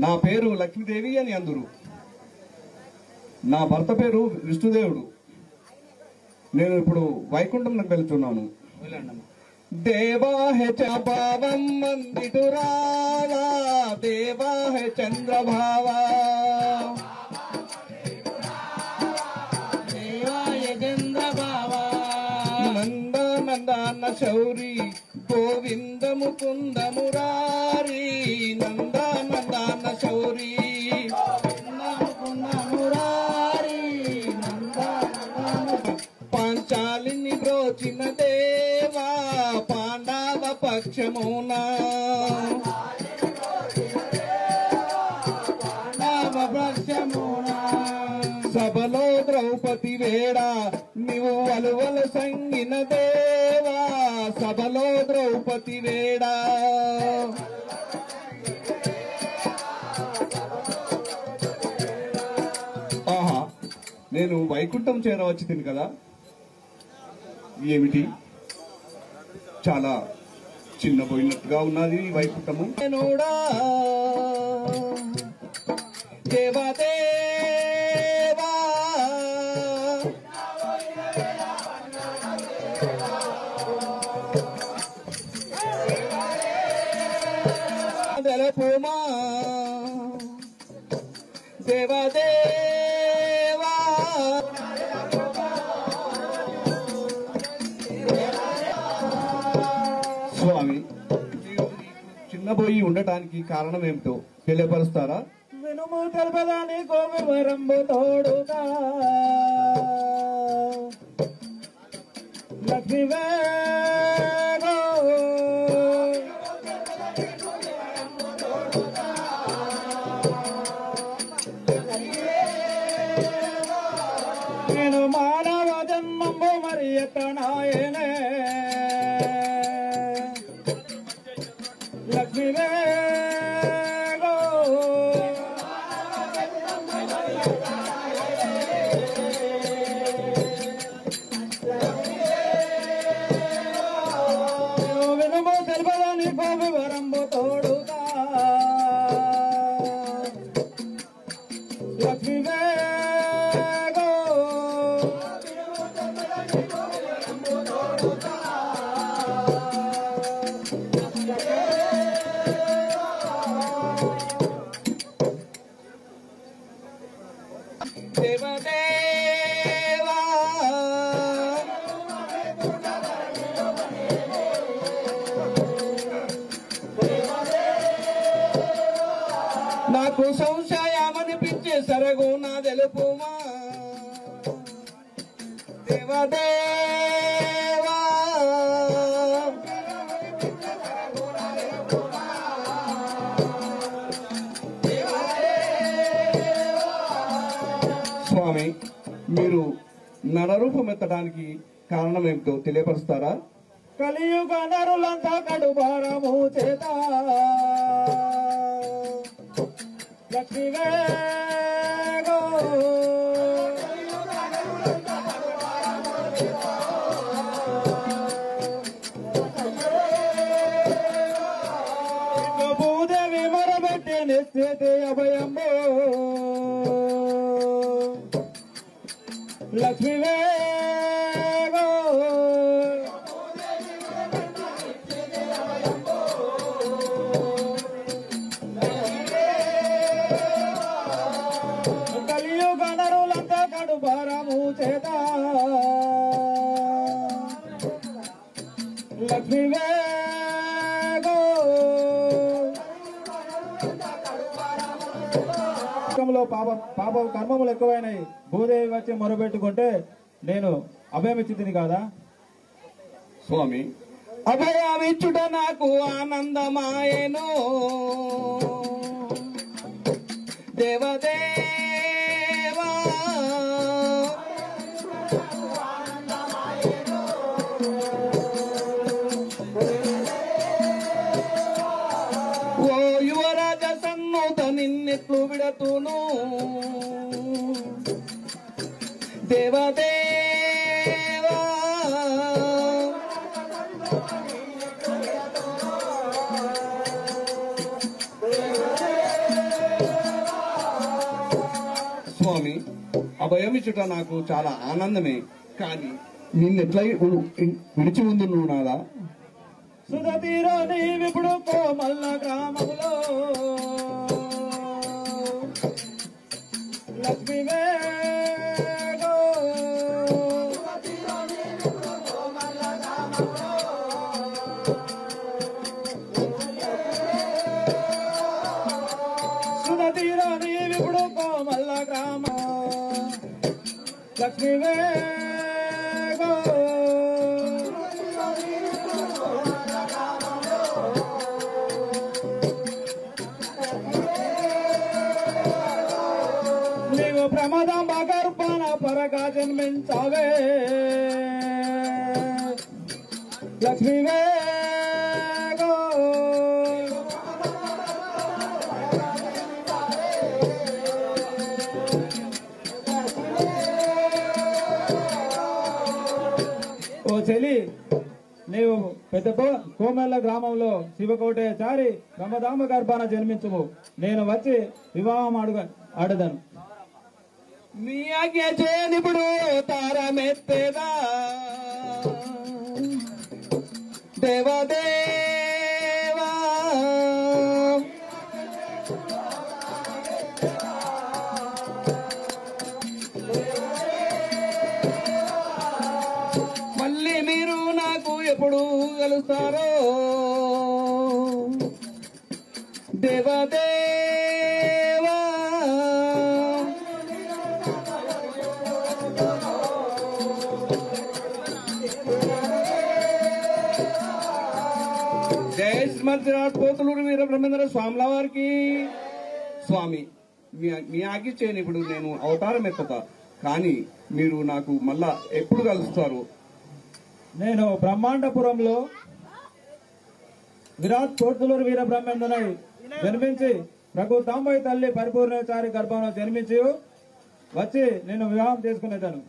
నా పేరు లక్ష్మీదేవి అని అందురు. నా భర్త పేరు విష్ణుదేవుడు. నేను ఇప్పుడు వైకుంఠంలోకి వెళ్తున్నాను. దేవా హే చాపావం మందిటురావా, దేవా హే చంద్రభావా, దేవా హే చంద్రభావా, నంద నందాన శౌరి గోవింద ముకుంద మురారి, నంద నందాన శౌరి పాంచాలిని బ్రోచిన దేవా పాండవ పక్షమునా, సభలో ద్రౌపది వేడా నీవు వలువల సంగిన దేవా, సభలో ద్రౌపది వేడా. ఆహా, నేను వైకుంఠం చేరవచ్చి తిని కదా. ఏమిటి చాలా చిన్నపోయినట్టుగా ఉన్నది వైకుంఠము. దేవదేవా తెలుపుమా, దేవదేవా స్వామి, చిన్నబోయి ఉండటానికి కారణం ఏమిటో తెలియపరుస్తారా? వినుము తెలపదాని గోవివరంబు తోడుగా లక్ష్మీవేగో నేను మానవ జన్మంబు మరి ఎత్తనాయనే లక్ష్మీవేగో వినుము తెలపదని గోవివరంబు తోడుగా లక్ష్మీవేగో దేవదేవా నాకు సంశయమనిపించే సరగు నా తెలుపుమా, దేవదేవా స్వామి, మీరు నరరూపం ఎత్తడానికి కారణం ఏమిటో తెలియపరుస్తారా? కలియుగ నరులంతా కడుభారము చేత లక్ష్మీవేగో భూదేవి మొరబెట్టి నిశ్చితి అభయంబో లక్ష్మీవేగో కలియుగ నరులంతా కడుభారము చేత లక్ష్మీవేగో పాప కర్మములు ఎక్కువైనాయి. భూదేవి వచ్చి మొరబెట్టుకుంటే నేను అభయమిచ్చితిని కాదా? స్వామి, అభయమిచ్చుట నాకు ఆనందమాయను. దేవదేవా ఓ యువరాజ సన్నుత నిన్నెట్లు విడతును. దేవదేవా స్వామి అభయమిచ్చుట నాకు చాలా ఆనందమే. కానీ నిన్నెట్లా విడిచి ముందు నువ్వు నాదా? సుధతీరో నీవిప్పుడు కోమల్ల గ్రామంలో లక్ష్మీవే సుధతీరో నీవిప్పుడు కోమల్ల గ్రామ లక్ష్మీవే నీవు ప్రమదం గర్భన పరగా జన్మించావే లక్ష్మీవే ఓ చెలి, నీవు పెద్ద కోమెల్ల గ్రామంలో శివకోటయ్య చారి ప్రమదాంబ గర్భాన జన్మించుము. నేను వచ్చి వివాహం ఆడదను. మీ ఆజ్ఞ చేయనిప్పుడు తారమెత్తేదా దేవదేవా. మళ్ళీ మీరు నాకు ఎప్పుడు కలుస్తారో దేవదేవా. జయ శ్రీమతి పోతులూరు వీర బ్రహ్మేంద్ర స్వాముల వారికి. స్వామి మీ ఆజ్ఞ చేయని ఇప్పుడు నేను అవతారం ఎత్తుతా. కానీ మీరు నాకు మళ్ళా ఎప్పుడు కలుస్తారు? నేను బ్రహ్మాండపురంలో విరాట్ పోతులూరు వీర బ్రహ్మేంద్రనై జన్మించి ప్రభు తాంబయ్య తల్లి పరిపూర్ణచారి గర్భంలో జన్మించి వచ్చి నేను వివాహం చేసుకునేదాను.